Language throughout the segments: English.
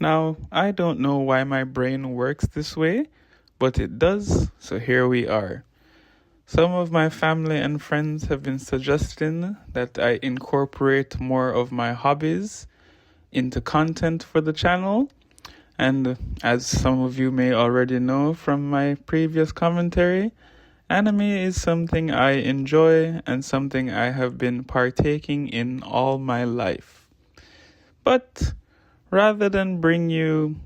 Now, I don't know why my brain works this way, but it does, so here we are. Some of my family and friends have been suggesting that I incorporate more of my hobbies into content for the channel. And as some of you may already know from my previous commentary, anime is something I enjoy and something I have been partaking in all my life. But rather than bring you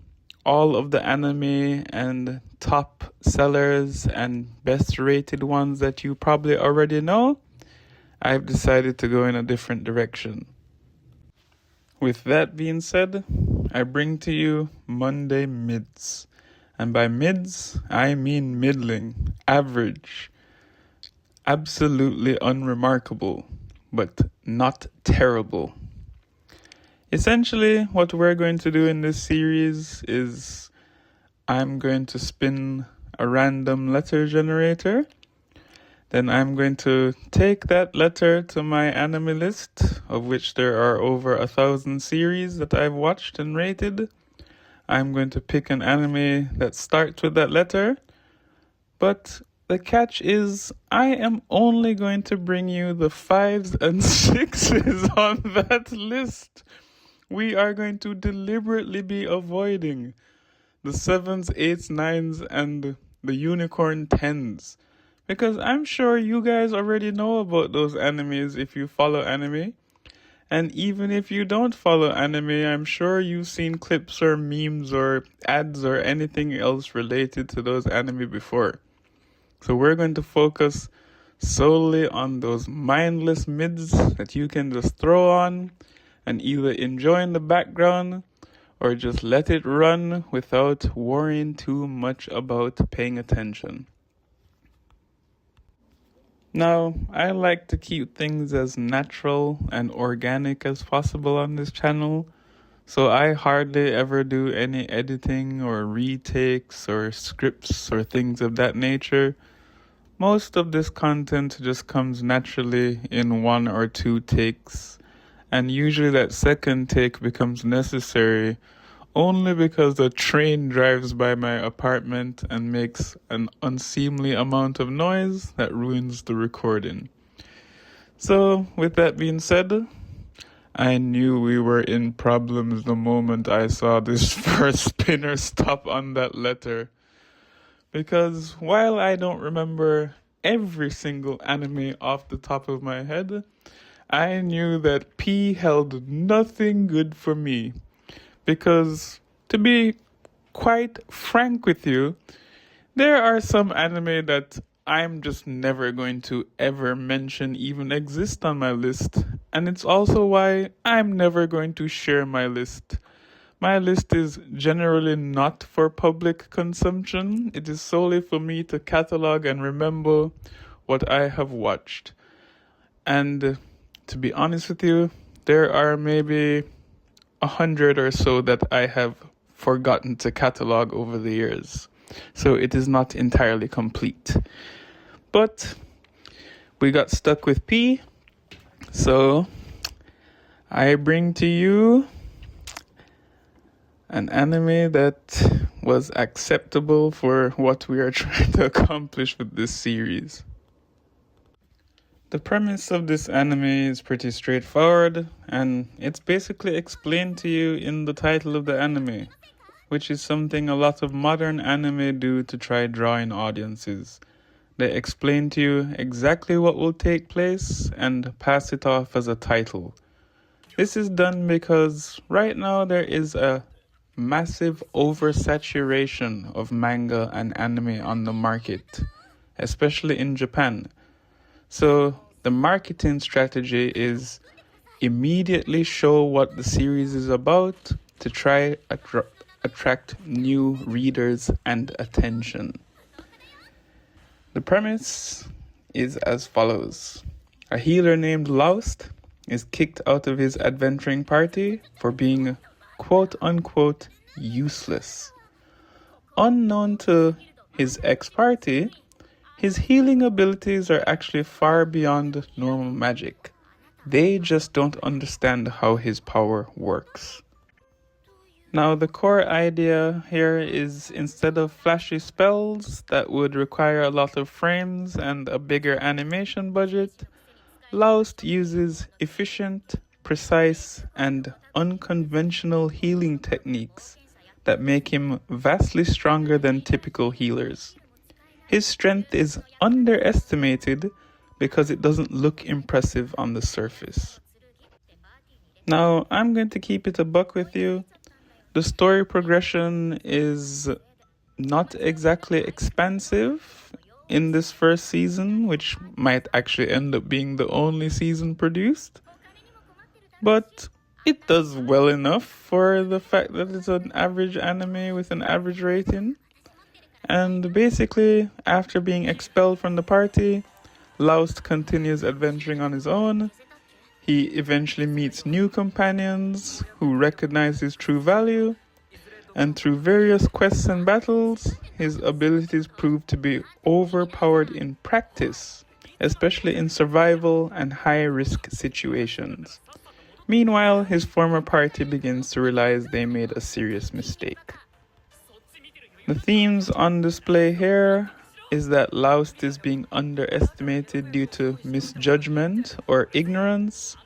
all of the anime and top sellers and best rated ones that you probably already know, I've decided to go in a different direction. With that being said, I bring to you Monday Mids. And by mids, I mean middling, average, absolutely unremarkable, but not terrible. Essentially, what we're going to do in this series is I'm going to spin a random letter generator. Then I'm going to take that letter to MyAnimeList, of which there are over 1,000 series that I've watched and rated. I'm going to pick an anime that starts with that letter. But the catch is, I am only going to bring you the 5s and 6s on that list. We are going to deliberately be avoiding the 7s, 8s, 9s, and the unicorn 10s. Because I'm sure you guys already know about those animes if you follow anime. And even if you don't follow anime, I'm sure you've seen clips or memes or ads or anything else related to those anime before. So we're going to focus solely on those mindless mids that you can just throw on and either enjoy in the background or just let it run without worrying too much about paying attention. Now, I like to keep things as natural and organic as possible on this channel, so I hardly ever do any editing or retakes or scripts or things of that nature. Most of this content just comes naturally in 1 or 2 takes, and usually that second take becomes necessary only because the train drives by my apartment and makes an unseemly amount of noise that ruins the recording. So, with that being said, I knew we were in problems the moment I saw this first spinner stop on that letter. Because while I don't remember every single anime off the top of my head, I knew that P held nothing good for me. Because, to be quite frank with you, there are some anime that I'm just never going to ever mention even exist on my list. And it's also why I'm never going to share my list. My list is generally not for public consumption. It is solely for me to catalog and remember what I have watched. And to be honest with you, there are maybe 100 or so that I have forgotten to catalog over the years. So it is not entirely complete. But we got stuck with P. So I bring to you an anime that was acceptable for what we are trying to accomplish with this series. The premise of this anime is pretty straightforward, and it's basically explained to you in the title of the anime, which is something a lot of modern anime do to try drawing audiences. They explain to you exactly what will take place and pass it off as a title. This is done because right now there is a massive oversaturation of manga and anime on the market, especially in Japan. So the marketing strategy is immediately show what the series is about to try attract new readers and attention. The premise is as follows. A healer named Laust is kicked out of his adventuring party for being quote-unquote useless. Unknown to his ex-party, his healing abilities are actually far beyond normal magic. They just don't understand how his power works. Now, the core idea here is instead of flashy spells that would require a lot of frames and a bigger animation budget, Laost uses efficient, precise, and unconventional healing techniques that make him vastly stronger than typical healers. His strength is underestimated because it doesn't look impressive on the surface. Now, I'm going to keep it a buck with you. The story progression is not exactly expansive in this first season, which might actually end up being the only season produced. But it does well enough for the fact that it's an average anime with an average rating. And basically, after being expelled from the party, Laost continues adventuring on his own. He eventually meets new companions who recognize his true value, and through various quests and battles, his abilities prove to be overpowered in practice, especially in survival and high-risk situations. Meanwhile, his former party begins to realize they made a serious mistake. The themes on display here is that Laost is being underestimated due to misjudgment or ignorance,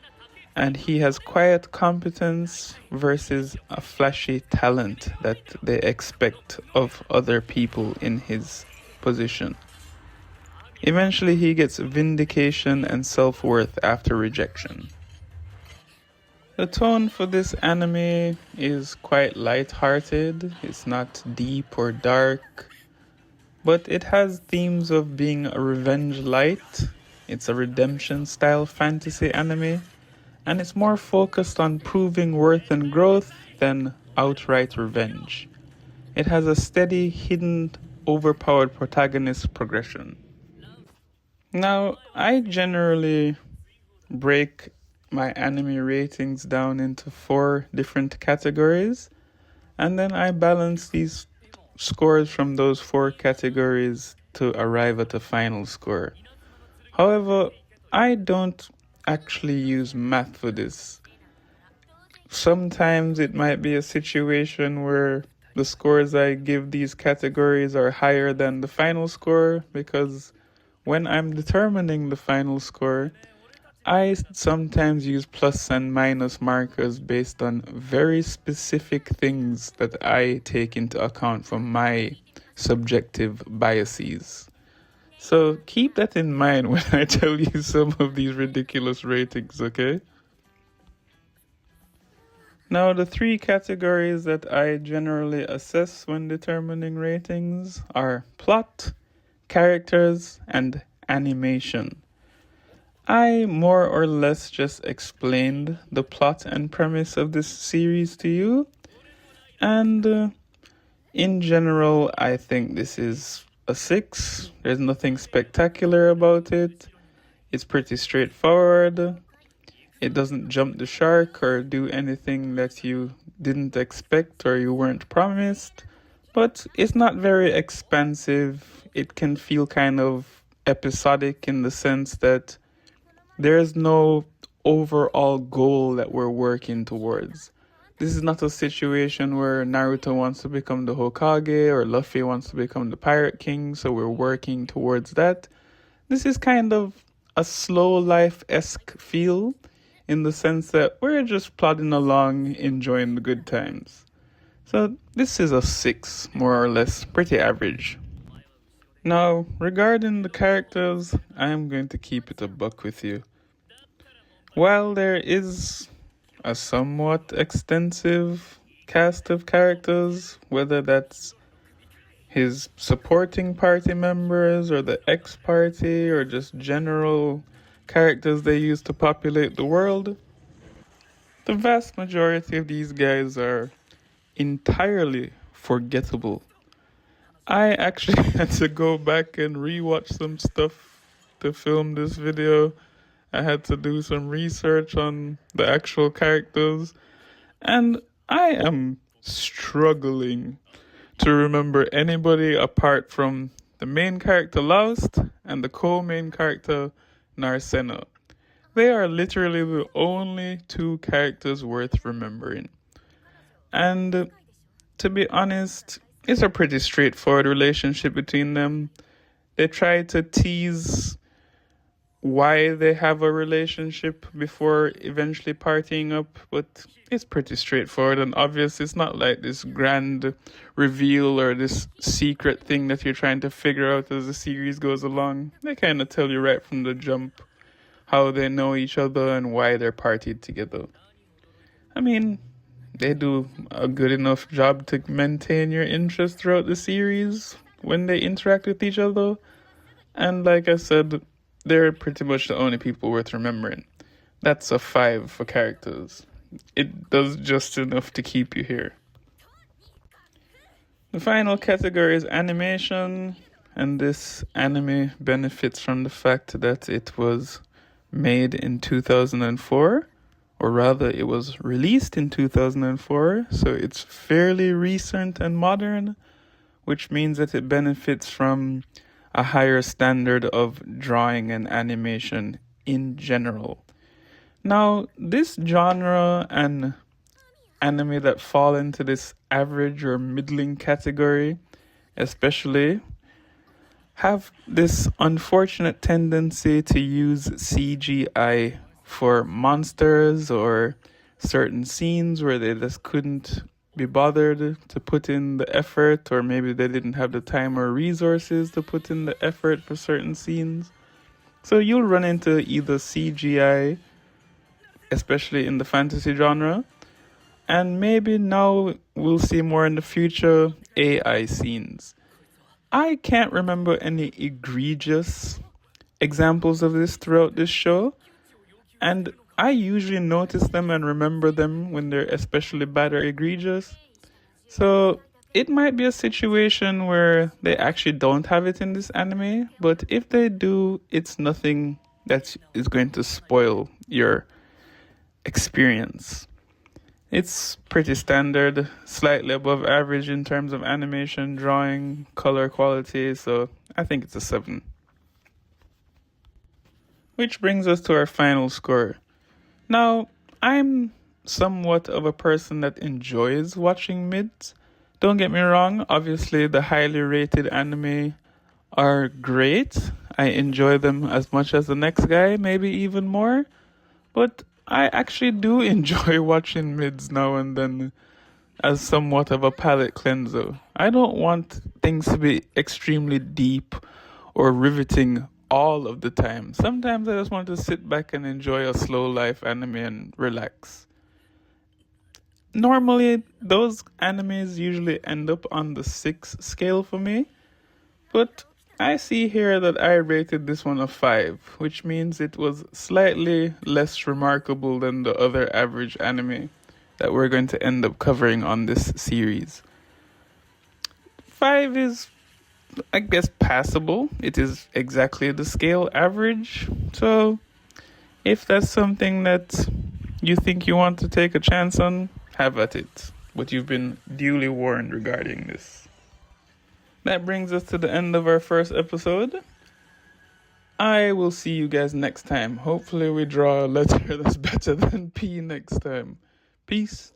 and he has quiet competence versus a flashy talent that they expect of other people in his position. Eventually, he gets vindication and self-worth after rejection. The tone for this anime is quite light-hearted. It's not deep or dark, but it has themes of being a revenge light. It's a redemption-style fantasy anime, and it's more focused on proving worth and growth than outright revenge. It has a steady, hidden, overpowered protagonist progression. Now, I generally break my anime ratings down into 4 different categories, and then I balance these scores from those 4 categories to arrive at a final score. However, I don't actually use math for this. Sometimes it might be a situation where the scores I give these categories are higher than the final score, because when I'm determining the final score, I sometimes use plus and minus markers based on very specific things that I take into account from my subjective biases. So keep that in mind when I tell you some of these ridiculous ratings, okay? Now, the 3 categories that I generally assess when determining ratings are plot, characters, and animation. I more or less just explained the plot and premise of this series to you, and in general, I think this is a 6. There's nothing spectacular about it. It's pretty straightforward. It doesn't jump the shark or do anything that you didn't expect or you weren't promised, but it's not very expansive. It can feel kind of episodic in the sense that there's no overall goal that we're working towards. This is not a situation where Naruto wants to become the Hokage or Luffy wants to become the Pirate King, so we're working towards that. This is kind of a slow life-esque feel in the sense that we're just plodding along, enjoying the good times. So this is a 6, more or less, pretty average. Now, regarding the characters, I'm going to keep it a buck with you. While there is a somewhat extensive cast of characters, whether that's his supporting party members or the X-Party or just general characters they use to populate the world, the vast majority of these guys are entirely forgettable. I actually had to go back and rewatch some stuff to film this video. I had to do some research on the actual characters, and I am struggling to remember anybody apart from the main character Laost and the co-main character Narcena. They are literally the only 2 characters worth remembering. And to be honest, it's a pretty straightforward relationship between them. They try to tease why they have a relationship before eventually partying up, but it's pretty straightforward and obvious. It's not like this grand reveal or this secret thing that you're trying to figure out as the series goes along. They kind of tell you right from the jump how they know each other and why they're partied together. I mean, they do a good enough job to maintain your interest throughout the series when they interact with each other. And like I said, they're pretty much the only people worth remembering. That's a 5 for characters. It does just enough to keep you here. The final category is animation, and this anime benefits from the fact that it was made in 2004, or rather it was released in 2004, so it's fairly recent and modern, which means that it benefits from a higher standard of drawing and animation in general. Now, this genre and anime that fall into this average or middling category, especially, have this unfortunate tendency to use CGI for monsters or certain scenes where they just couldn't be bothered to put in the effort, or maybe they didn't have the time or resources to put in the effort for certain scenes. So you'll run into either CGI, especially in the fantasy genre, and maybe now we'll see more in the future AI scenes. I can't remember any egregious examples of this throughout this show, and I usually notice them and remember them when they're especially bad or egregious. So it might be a situation where they actually don't have it in this anime, but if they do, it's nothing that is going to spoil your experience. It's pretty standard, slightly above average in terms of animation, drawing, color quality, so I think it's a 7. Which brings us to our final score. Now, I'm somewhat of a person that enjoys watching mids. Don't get me wrong, obviously the highly rated anime are great. I enjoy them as much as the next guy, maybe even more. But I actually do enjoy watching mids now and then as somewhat of a palate cleanser. I don't want things to be extremely deep or riveting all of the time. Sometimes I just want to sit back and enjoy a slow life anime and relax. Normally, those animes usually end up on the 6 scale for me, but I see here that I rated this one a 5, which means it was slightly less remarkable than the other average anime that we're going to end up covering on this series. 5 is, I guess, passable. It is exactly the scale average. So if that's something that you think you want to take a chance on, have at it. But you've been duly warned regarding this. That brings us to the end of our first episode. I will see you guys next time. Hopefully we draw a letter that's better than P next time. Peace.